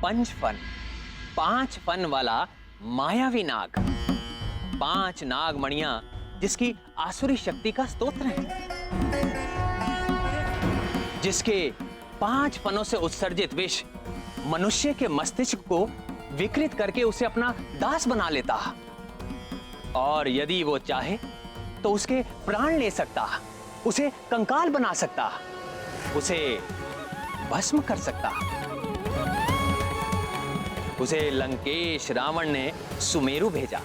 पंच fun, 5 fun वाला मायावी नाग, 5 नाग मणियां जिसकी आसुरी शक्ति का स्तोत्र है, जिसके 5 फनों से उत्सर्जित विष मनुष्य के मस्तिष्क को विकृत करके उसे अपना दास बना लेता, और यदि वो चाहे तो उसके प्राण ले सकता, उसे कंकाल बना सकता, उसे भस्म कर सकता। उसे लंकेश रावण ने सुमेरु भेजा,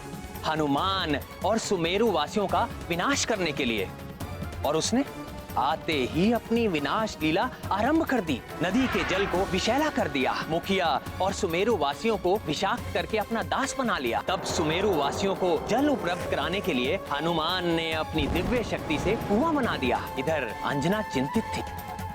हनुमान और सुमेरु वासियों का विनाश करने के लिए, और उसने आते ही अपनी विनाश लीला आरंभ कर दी। नदी के जल को विषैला कर दिया, मुखिया और सुमेरु वासियों को विषाक्त करके अपना दास बना लिया। तब सुमेरु वासियों को जल उपलब्ध कराने के लिए हनुमान ने अपनी दिव्य शक्ति से कुआं बना दिया। इधर अंजना चिंतित थी।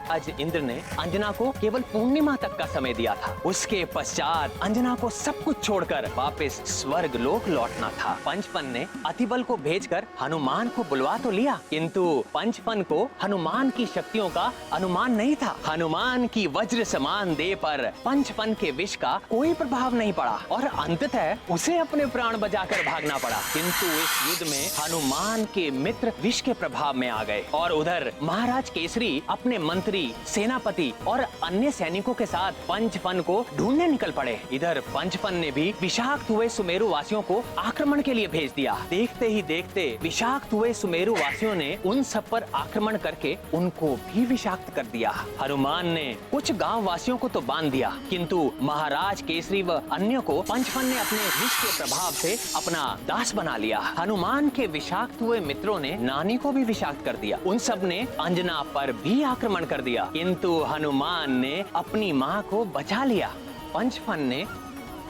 आज इंद्र ने अंजना को केवल पूर्णिमा तक का समय दिया था। उसके पश्चात अंजना को सब कुछ छोड़कर वापस स्वर्ग लोक लौटना था। पंचफन ने अतिबल को भेजकर हनुमान को बुलवा तो लिया, किंतु पंचफन को हनुमान की शक्तियों का अनुमान नहीं था। हनुमान की वज्र समान देह पर पंचफन के विष का कोई प्रभाव नहीं पड़ा और अंततः उसे अपने प्राण बचाकर भागना पड़ा। किंतु इस युद्ध में हनुमान के मित्र विष के प्रभाव में आ गए, और उधर महाराज केसरी अपने मंत्री, सेनापति और अन्य सैनिकों के साथ पंचफन को ढूंढने निकल पड़े। इधर पंचफन ने भी विषाक्त हुए सुमेरु वासियों को आक्रमण के लिए भेज दिया। देखते ही देखते विषाक्त हुए सुमेरु वासियों ने उन सब पर आक्रमण करके उनको भी विषाक्त कर दिया। हनुमान ने कुछ गांव वासियों को तो बांध दिया, किंतु महाराज केसरी व अन्य को पंचफन ने अपने विष के प्रभाव से अपना दास बना लिया। हनुमान के विषाक्त हुए मित्रों ने नानी को भी विषाक्त कर दिया। उन सब ने अंजना पर भी आक्रमण कर दिया, किंतु हनुमान ने अपनी मां को बचा लिया। पंचफन ने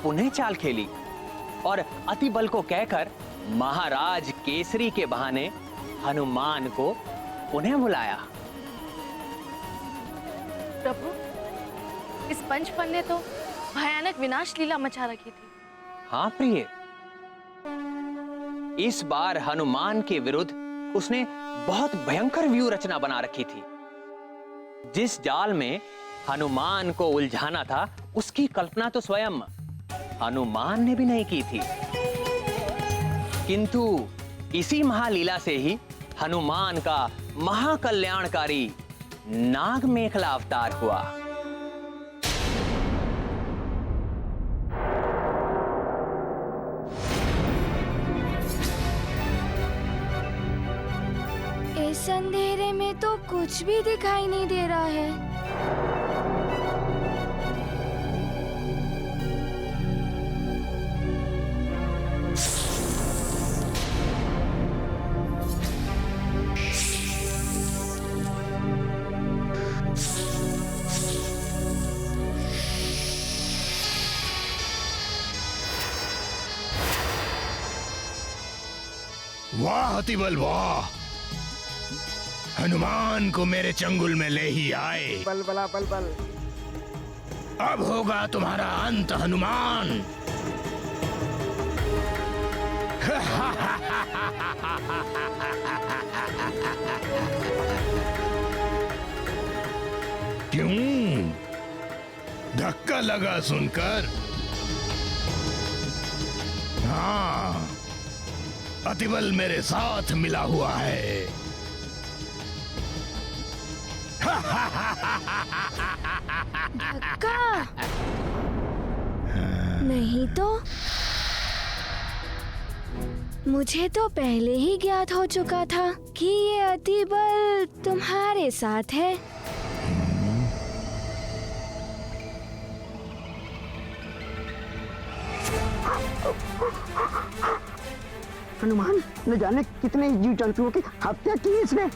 पुनः चाल खेली और अतिबल को कहकर महाराज केसरी के बहाने हनुमान को पुनः बुलाया। प्रभु, इस पंचफन ने तो भयानक विनाश लीला मचा रखी थी। हाँ प्रिय, इस बार हनुमान के विरुद्ध उसने बहुत भयंकर व्यूह रचना बना रखी थी। जिस जाल में हनुमान को उलझाना था, उसकी कल्पना तो स्वयं हनुमान ने भी नहीं की थी, किंतु इसी महालीला से ही हनुमान का महाकल्याणकारी नाग मेखला अवतार हुआ। इस अंधेरे में तो कुछ भी दिखाई नहीं दे रहा है। वाह अतिबल वाह, हनुमान को मेरे चंगुल में ले ही आए। बल बला बल बल। अब होगा तुम्हारा अंत हनुमान। क्यों धक्का लगा सुनकर? हाँ, अतिबल मेरे साथ मिला हुआ है। धक्का नहीं तो मुझे तो पहले ही ज्ञात हो चुका था कि ये अतिबल तुम्हारे साथ है। हनुमान न जाने कितने जीव जंतुओं की हत्या की इसने।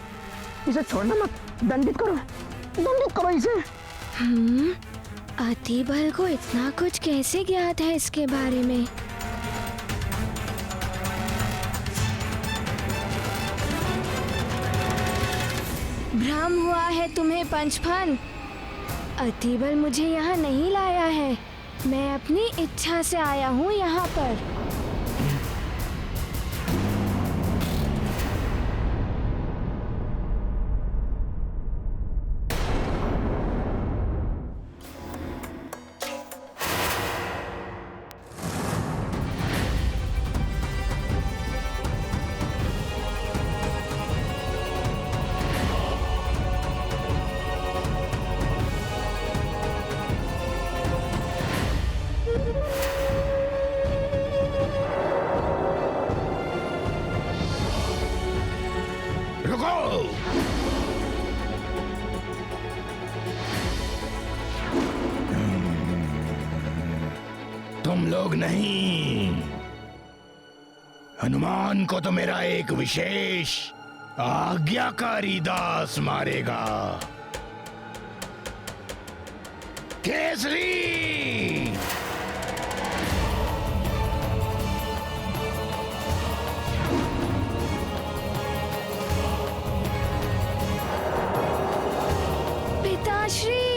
इसे छोड़ना मत, दंडित करो इसे। अतिबल को इतना कुछ कैसे ज्ञात है इसके बारे में? भ्रम हुआ है तुम्हें पंचफन। अतिबल मुझे यहाँ नहीं लाया है, मैं अपनी इच्छा से आया हूँ यहाँ पर। रुको। तुम लोग नहीं, हनुमान को तो मेरा एक विशेष आज्ञाकारी दास मारेगा। केसरी, पिताश्री,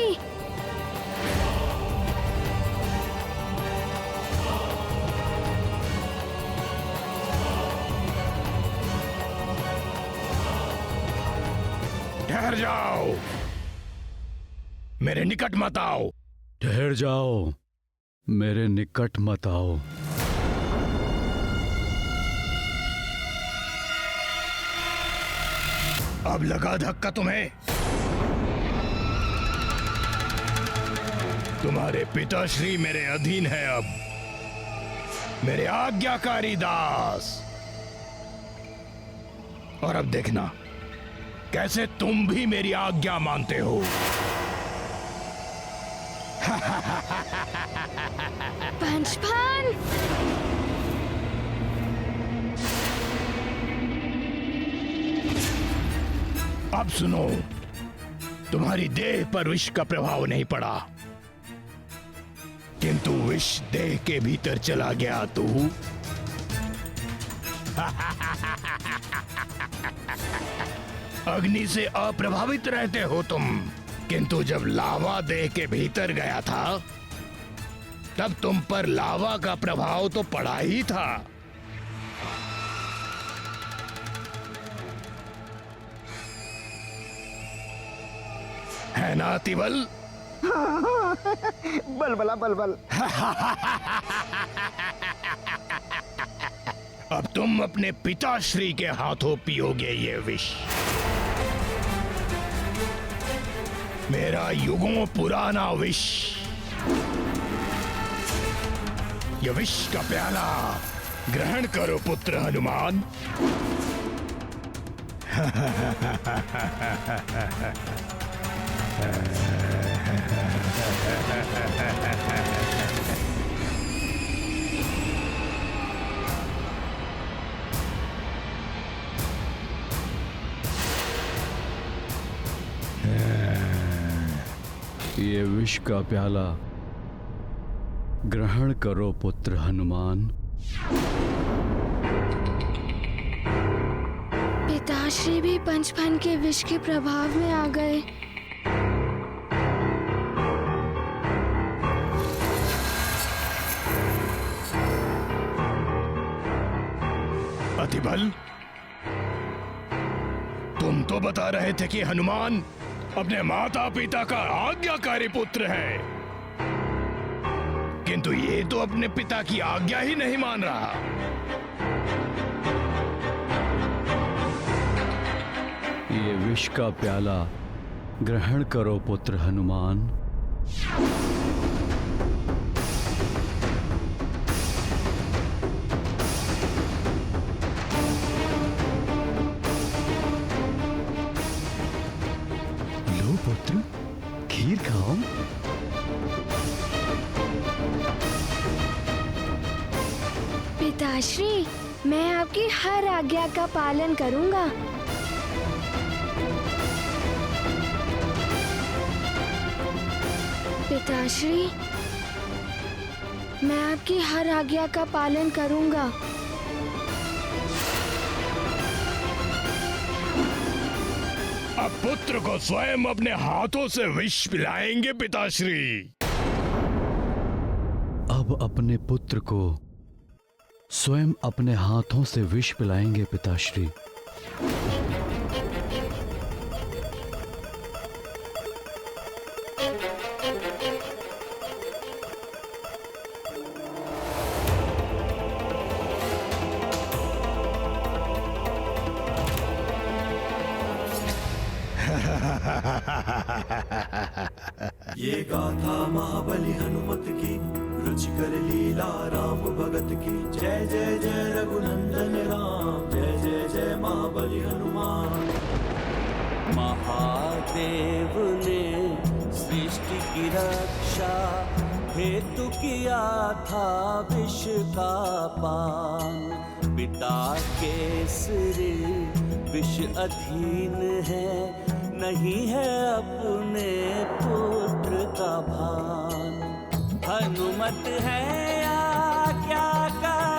ठहर जाओ, मेरे निकट मत आओ। ठहर जाओ, मेरे निकट मत आओ। अब लगा धक्का तुम्हें? तुम्हारे पिताश्री मेरे अधीन है, अब मेरे आज्ञाकारी दास। और अब देखना कैसे तुम भी मेरी आज्ञा मानते हो। पंचफन, अब सुनो, तुम्हारी देह पर विष का प्रभाव नहीं पड़ा, किंतु विष देह के भीतर चला गया तो अग्नि से अप्रभावित रहते हो तुम, किंतु जब लावा देह के भीतर गया था तब तुम पर लावा का प्रभाव तो पड़ा ही था। है ना अतिबल? बलबला बलबल। अब तुम अपने पिताश्री के हाथों पियोगे ये विष। मेरा युगों पुराना विष, ये विष का प्याला ग्रहण करो पुत्र हनुमान। ये विष का प्याला ग्रहण करो पुत्र हनुमान। पिताश्री भी पंचफन के विष के प्रभाव में आ गए। अतिबल, तुम तो बता रहे थे कि हनुमान अपने माता पिता का आज्ञाकारी पुत्र है, किंतु ये तो अपने पिता की आज्ञा ही नहीं मान रहा। ये विष का प्याला ग्रहण करो पुत्र हनुमान। लो पुत्र, खीर खाओ। पिताश्री, मैं आपकी हर आज्ञा का पालन करूंगा। पिताश्री, मैं आपकी हर आज्ञा का पालन करूंगा। अब पुत्र को स्वयं अपने हाथों से विष पिलाएंगे पिताश्री। अब अपने पुत्र को स्वयं अपने हाथों से विष पिलाएंगे पिताश्री। ये गाथा महाबली हनुमत की, रुचिकर लीला राम भगत की। जय जय जय रघुनंदन राम, जय जय जय महाबली हनुमान। देव ने सृष्टि की रक्षा हेतु किया था विष का पान। पिता केसरी विष अधीन है, नहीं है अपने पुत्र का भान। हनुमत है आज्ञाकारी,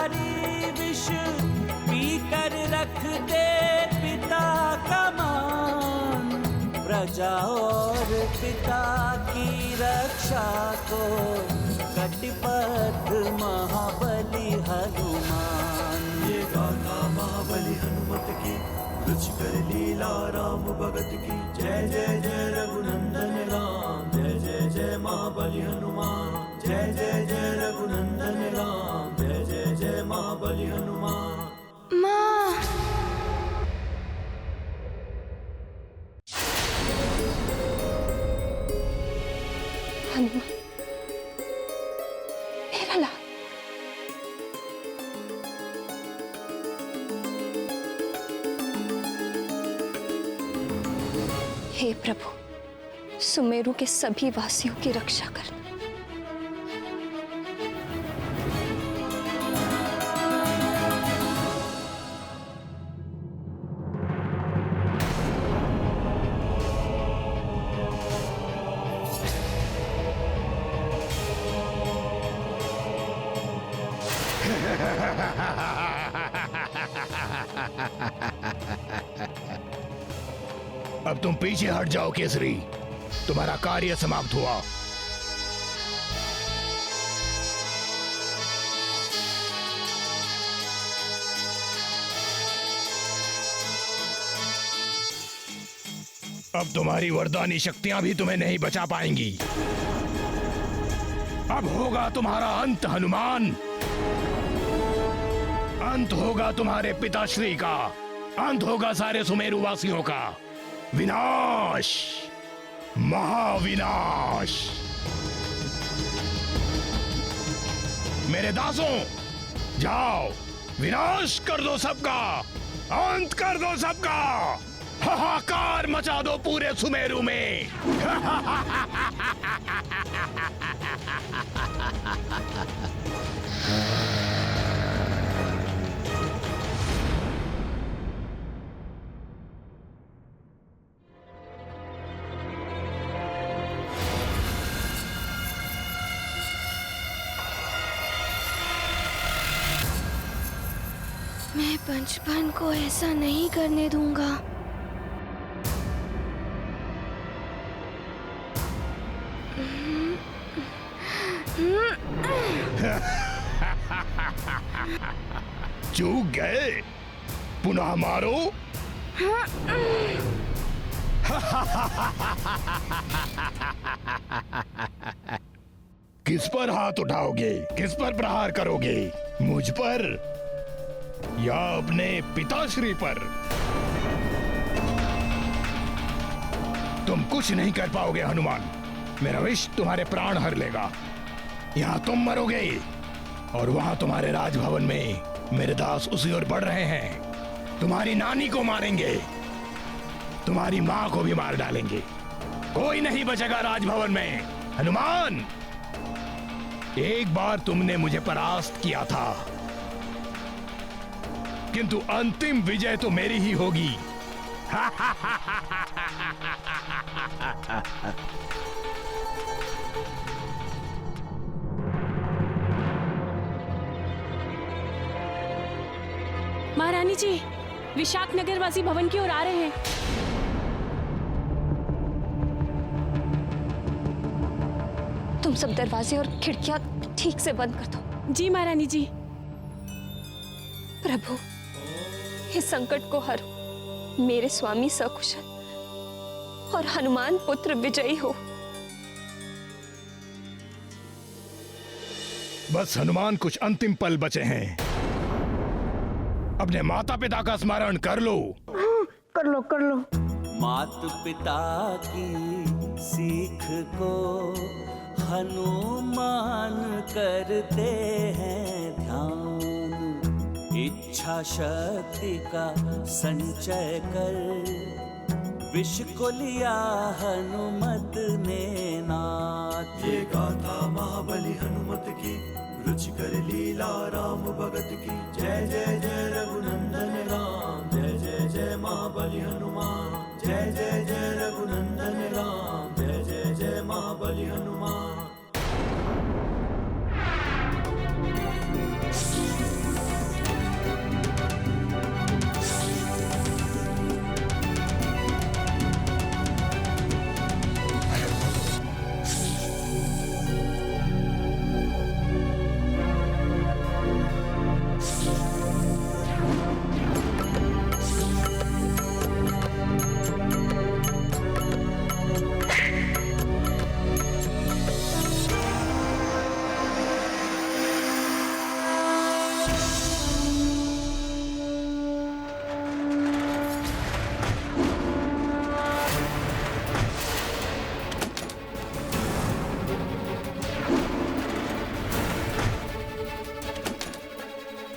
विष पी कर रख दे पिता का मान। प्रजा और पिता की रक्षा को कटिबद्ध महाबली हनुमान। ये गाथा महाबली हनुमत की, रुचि कर लीला राम भगत की। जय जय जय रघुनंदन राम, जय जय जय महाबली हनुमान। जय जय जय रघुनंदन राम, जय जय जय महाबली हनुमान। माँ, हनुमान, मेरा लाल। हे प्रभु, सुमेरु के सभी वासियों की रक्षा करना। अब तुम पीछे हट जाओ केसरी, तुम्हारा कार्य समाप्त हुआ। अब तुम्हारी वरदानी शक्तियां भी तुम्हें नहीं बचा पाएंगी। अब होगा तुम्हारा अंत हनुमान। अंत होगा तुम्हारे पिताश्री का, अंत होगा सारे सुमेरु वासियों का। विनाश, महाविनाश। मेरे दासों, जाओ विनाश कर दो सबका, अंत कर दो सबका, हाहाकार मचा दो पूरे सुमेरु में। मैं पंचपन को ऐसा नहीं करने दूंगा। चूक गए, पुनः मारो। किस पर हाथ उठाओगे, किस पर प्रहार करोगे? मुझ पर या अपने पिताश्री पर? तुम कुछ नहीं कर पाओगे हनुमान। मेरा विष तुम्हारे प्राण हर लेगा। यहाँ तुम मरोगे और वहां तुम्हारे राजभवन में मेरे दास उसी ओर बढ़ रहे हैं। तुम्हारी नानी को मारेंगे, तुम्हारी मां को भी मार डालेंगे। कोई नहीं बचेगा राजभवन में। हनुमान, एक बार तुमने मुझे परास्त किया था, किंतु अंतिम विजय तो मेरी ही होगी। महारानी जी, विशाख नगरवासी भवन की ओर आ रहे हैं। तुम सब दरवाजे और खिड़कियां ठीक से बंद कर दो। जी महारानी जी। प्रभु, इस संकट को हरो, मेरे स्वामी सकुशल और हनुमान पुत्र विजयी हो। बस हनुमान, कुछ अंतिम पल बचे हैं। अपने माता पिता का स्मरण कर लो। कर लो कर लो। मात पिता की सीख को हनुमान करते हैं ध्यान। इच्छा शक्ति का संचय कर विष को लिया हनुमत ने नाथ। ये गाथा महाबली हनुमत की, रुचि कर लीला राम भगत की। जय जय जय रघुनंदन राम, जय जय जय महाबली हनुमान। जय जय जय रघुनंदन राम, जय जय जय महाबली हनुमान।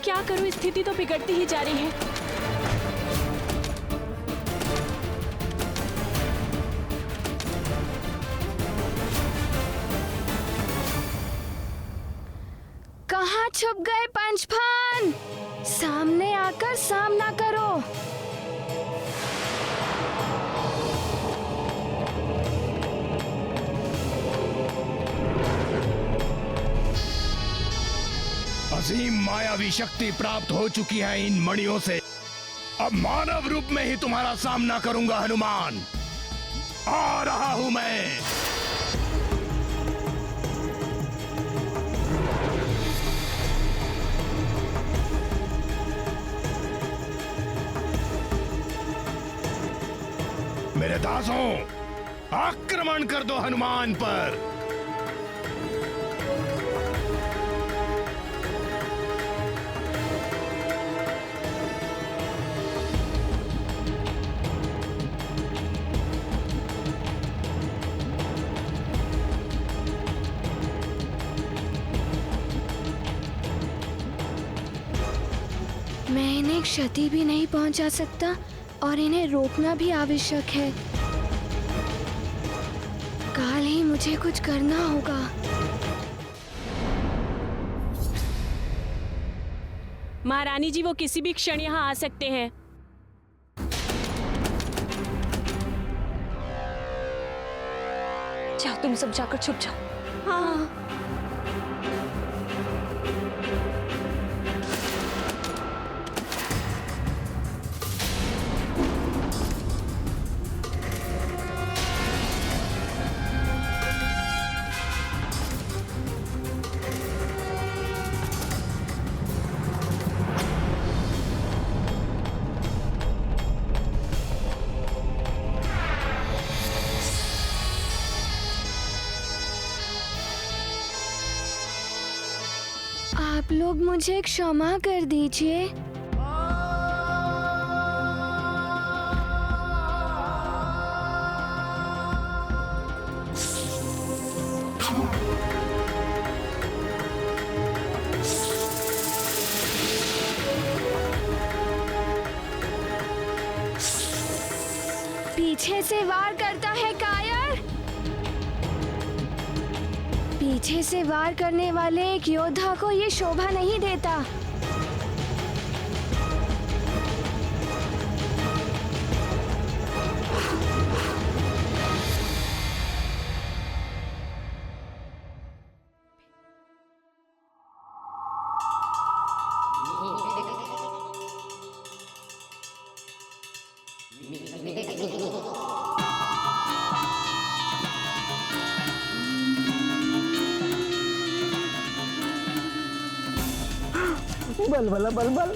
क्या करूं, स्थिति तो बिगड़ती ही जा रही है। कहाँ छुप गए पंचफन? सामने आकर सामना करो। असीम मायावी शक्ति प्राप्त हो चुकी है इन मणियों से। अब मानव रूप में ही तुम्हारा सामना करूंगा हनुमान। आ रहा हूं मैं। मेरे दासों, आक्रमण कर दो हनुमान पर। मैं इन्हें क्षति भी नहीं पहुंचा सकता और इन्हें रोकना भी आवश्यक है। काल ही मुझे कुछ करना होगा। महारानी जी, वो किसी भी क्षण यहाँ आ सकते हैं। जाओ, तुम सब जाकर छुप जाओ। हाँ। आप लोग मुझे क्षमा कर दीजिए। पीछे से वार करता है कायर। पीछे से वार करने वाले एक योद्धा को ये शोभा नहीं देता। बल बल बल बल।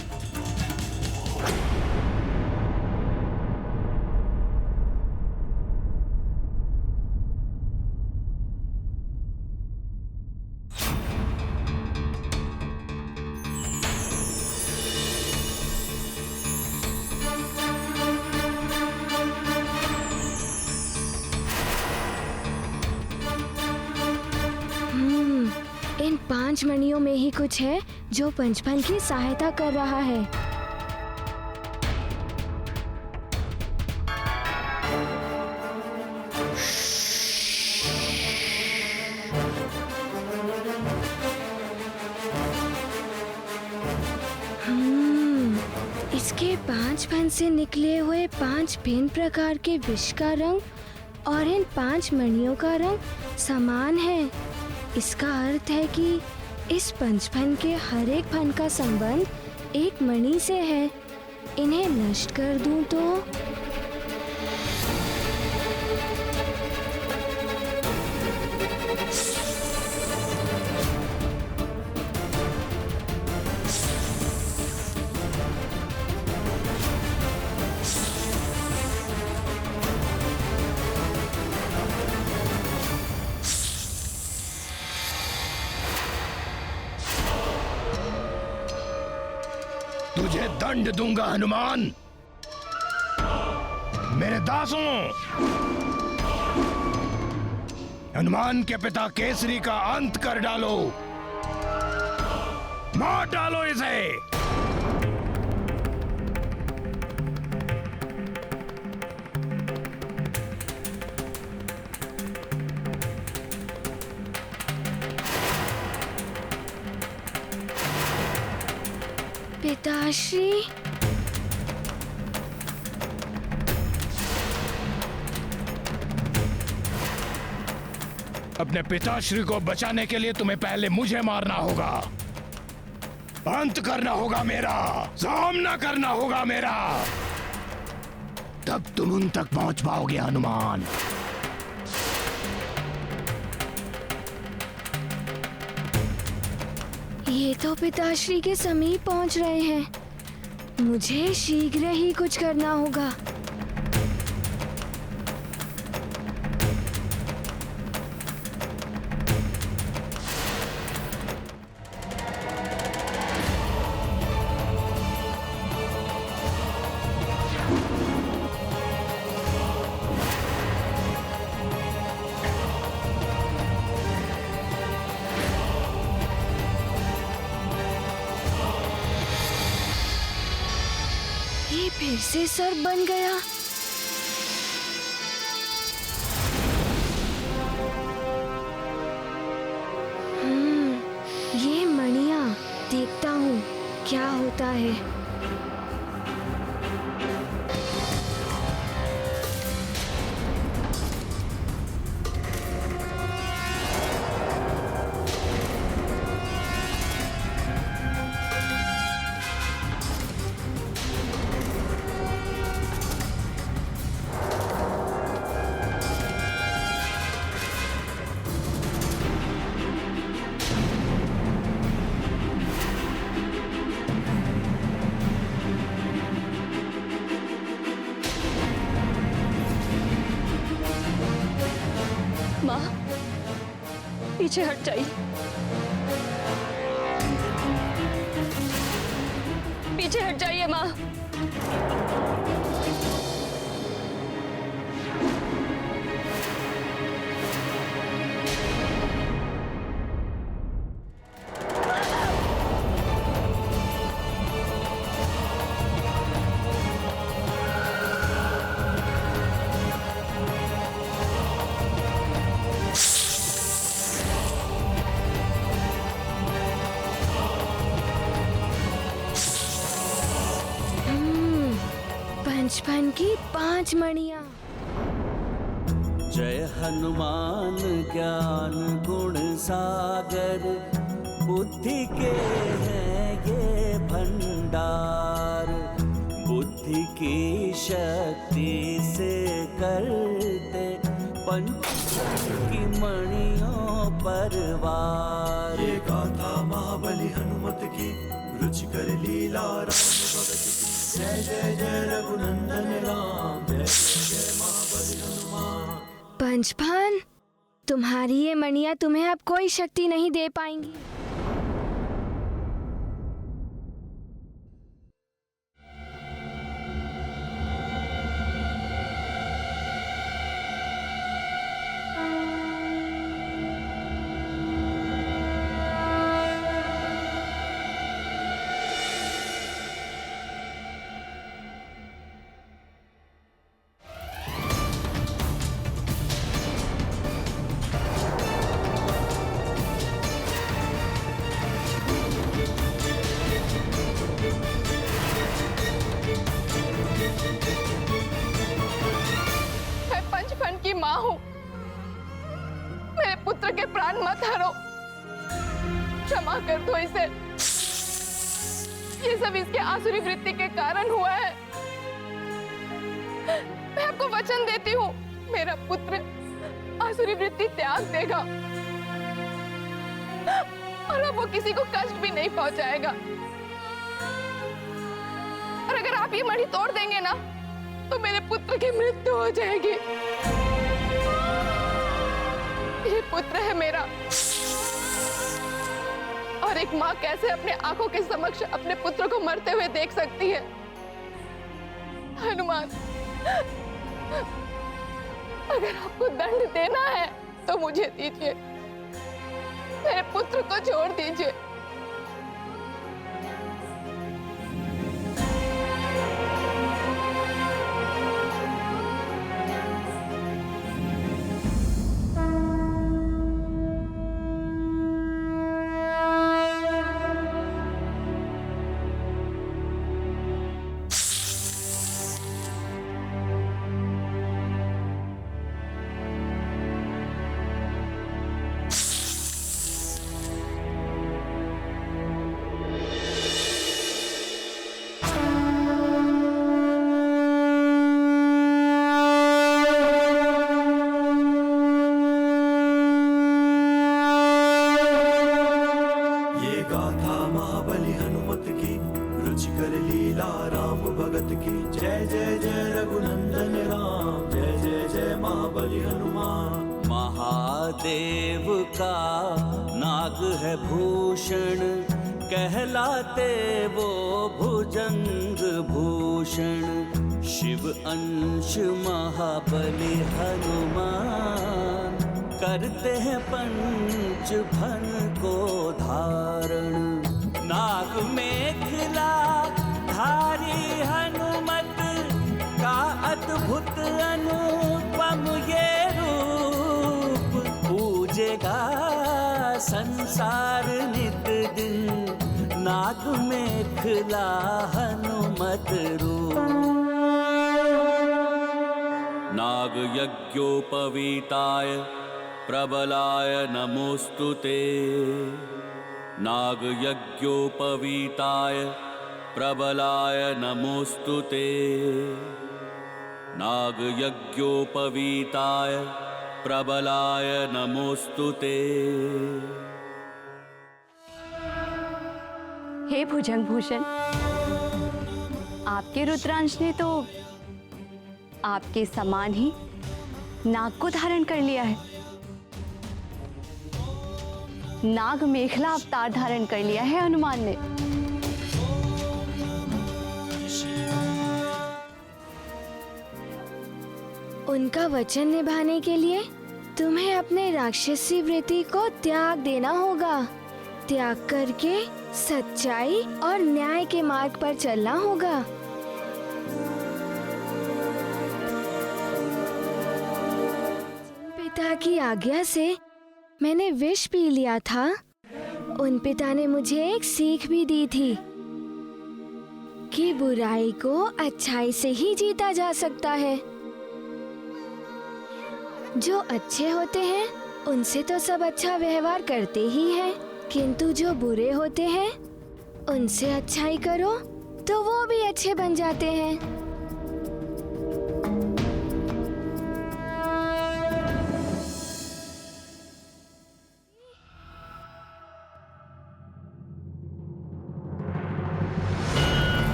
इन 5 मणियों में ही कुछ है जो पंचफन की सहायता कर रहा है। से निकले हुए 5 भिन्न प्रकार के विष का रंग और इन 5 मणियों का रंग समान है। इसका अर्थ है कि इस पंचफन के हर एक फन का संबंध एक मणि से है। इन्हें नष्ट कर दूं तो तुझे दंड दूंगा हनुमान। मेरे दासों, हनुमान के पिता केसरी का अंत कर डालो, मार डालो इसे। पिताश्री, अपने पिताश्री को बचाने के लिए तुम्हें पहले मुझे मारना होगा, अंत करना होगा मेरा, सामना करना होगा मेरा, तब तुम उन तक पहुंच पाओगे हनुमान। ये तो पिताश्री के समीप पहुंच रहे हैं। मुझे शीघ्र ही कुछ करना होगा। ये फिर से सर्प बन गया। ये मणियां, देखता हूँ क्या होता है। माँ, पीछे हट जाइए, पीछे हट जाइए माँ। पंचफन की 5 मणियां। जय हनुमान ज्ञान गुण सागर, बुद्धि के हैं ये भंडार। बुद्धि की शक्ति से करते पंचफन की मणियों पर वार। ये गाथा महाबली हनुमत की, रुचिकर लीला राम भगत की। जय जय जय रघुनंदन राम, जय जय महाबली हनुमान। पंचफन, तुम्हारी ये मणियां तुम्हें अब कोई शक्ति नहीं दे पाएंगी। माँ हूँ। मेरे पुत्र के प्राण मत हरो, क्षमा कर दो इसे। ये सब इसके आसुरी वृत्ति के कारण हुआ है। मैं आपको वचन देती हूँ, मेरा पुत्र आसुरी वृत्ति त्याग देगा और अब वो किसी को कष्ट भी नहीं पहुंचाएगा। और अगर आप ये मणि तोड़ देंगे ना, तो मेरे पुत्र की मृत्यु हो जाएगी। ये पुत्र है मेरा, और एक माँ कैसे अपने आंखों के समक्ष अपने पुत्र को मरते हुए देख सकती है। हनुमान, अगर आपको दंड देना है तो मुझे दीजिए, मेरे पुत्र को छोड़ दीजिए। महादेव का नाग है भूषण, कहलाते वो भुजंग भूषण। शिव अंश महाबली हनुमान, करते हैं पंच भन को धारण। नाग मेखला धारी हनुमत का अद्भुत अनुपम ये रूप, पूजेगा संसार नित दिन नाग मेखला हनुमत रूप। नाग यज्ञोपवीताय प्रबलाय नमोस्तुते। नाग यज्ञोपवीताय प्रबलाय नमोस्तुते। नाग यज्ञोपवीताय प्रबलाय नमोस्तुते। हे भुजंग भूषण, आपके रुद्रांश ने तो आपके समान ही नाग को धारण कर लिया है। नाग मेखला अवतार धारण कर लिया है हनुमान ने। उनका वचन निभाने के लिए तुम्हें अपने राक्षसी वृत्ति को त्याग देना होगा। त्याग करके सच्चाई और न्याय के मार्ग पर चलना होगा। पिता की आज्ञा से मैंने विष पी लिया था। उन पिता ने मुझे एक सीख भी दी थी कि बुराई को अच्छाई से ही जीता जा सकता है। जो अच्छे होते हैं उनसे तो सब अच्छा व्यवहार करते ही हैं, किंतु जो बुरे होते हैं उनसे अच्छाई करो तो वो भी अच्छे बन जाते हैं।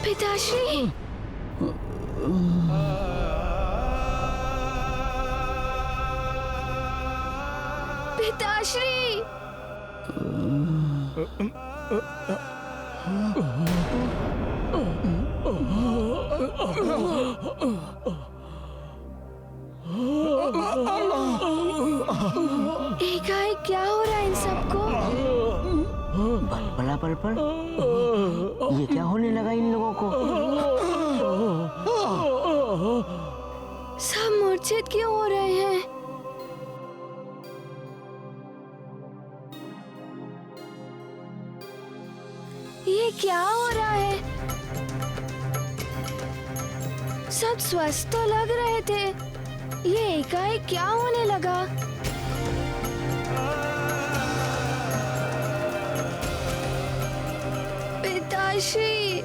पिताश्री, पिताश्री, एकाएक क्या हो रहा है इन सबको? बल पल ये क्या होने लगा इन लोगों को? सब मूर्छित क्यों हो रहे हैं? ये क्या हो रहा है? सब स्वस्थ तो लग रहे थे, ये एकाएक क्या होने लगा? पिताश्री,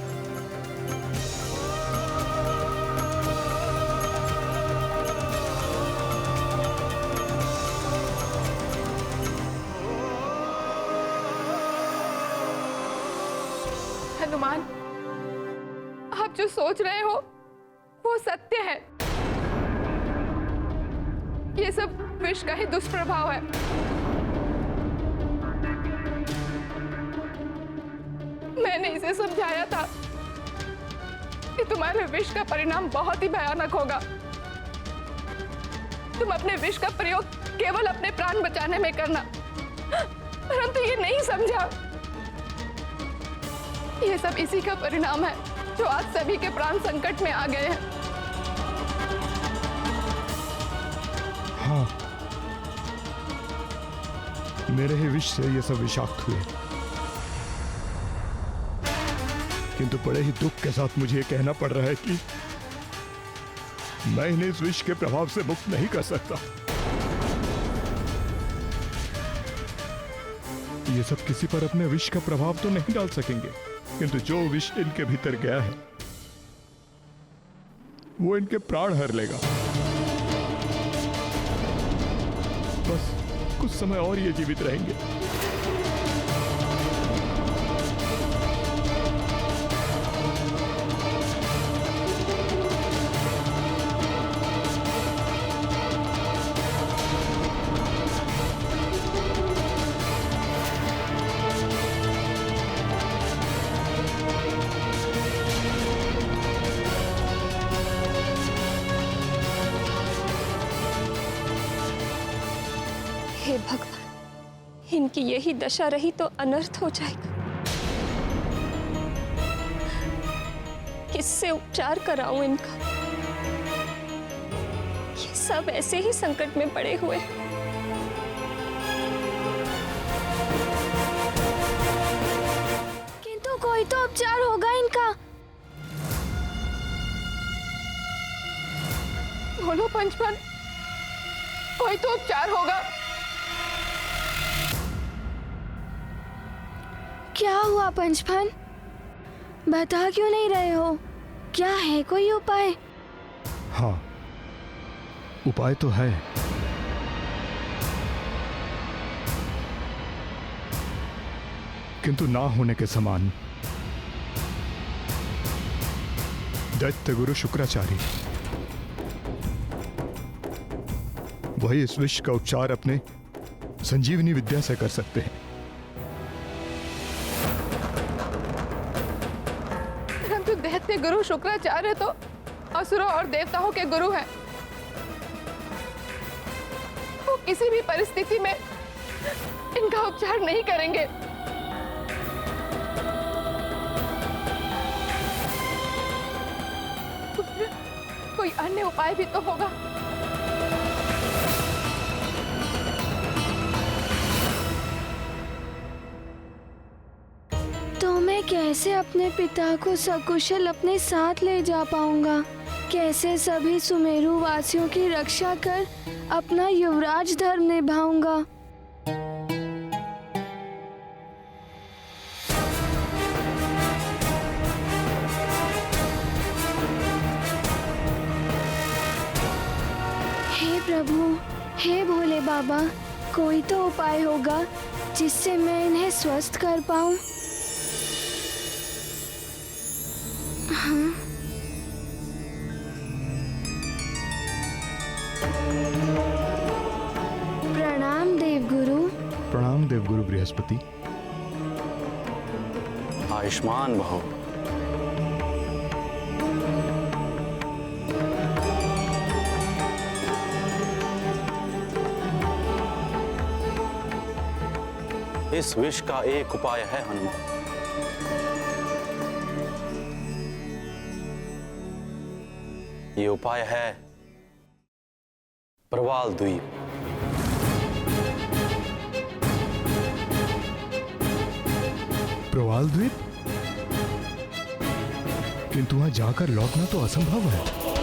हनुमान, आप जो सोच रहे हो वो सत्य है। ये सब विष का ही दुष्प्रभाव है। मैंने इसे समझाया था कि तुम्हारे विष का परिणाम बहुत ही भयानक होगा। तुम अपने विष का प्रयोग केवल अपने प्राण बचाने में करना, परंतु ये नहीं समझा। ये सब इसी का परिणाम है जो आज सभी के प्राण संकट में आ गए हैं। हाँ, मेरे ही विष से ये सब विषाक्त हुए, किंतु बड़े ही दुख के साथ मुझे ये कहना पड़ रहा है कि मैं इन्हें इस विष के प्रभाव से मुक्त नहीं कर सकता। ये सब किसी पर अपने विष का प्रभाव तो नहीं डाल सकेंगे, किंतु जो विष इनके भीतर गया है वो इनके प्राण हर लेगा। बस कुछ समय और ये जीवित रहेंगे। हे भगवान, इनकी यही दशा रही तो अनर्थ हो जाएगा। किससे उपचार कराऊं इनका? ये सब ऐसे ही संकट में पड़े हुए हैं। किंतु कोई तो उपचार होगा इनका। बोलो पंचपन, कोई तो उपचार होगा। क्या हुआ पंचफन? बता क्यों नहीं रहे हो? क्या है कोई उपाय? हाँ, उपाय तो है। किंतु ना होने के समान। दैत्य गुरु शुक्राचार्य वही इस विष का उपचार अपने संजीवनी विद्या से कर सकते हैं। परंतु दैत्य गुरु शुक्राचार्य तो असुरों और देवताओं के गुरु हैं। वो किसी भी परिस्थिति में इनका उपचार नहीं करेंगे। कोई अन्य उपाय भी तो होगा। तो मैं कैसे अपने पिता को सकुशल अपने साथ ले जा पाऊंगा? कैसे सभी सुमेरु वासियों की रक्षा कर अपना युवराज धर्म निभाऊंगा? हे प्रभु, हे भोले बाबा, कोई तो उपाय होगा जिससे मैं इन्हें स्वस्थ कर पाऊं। हाँ? प्रणाम देवगुरु। प्रणाम देवगुरु बृहस्पति। आयुष्मान भव। इस विष का एक उपाय है हनुमान। ये उपाय है प्रवाल द्वीप। प्रवाल द्वीप? किंतु वहां जाकर लौटना तो असंभव है।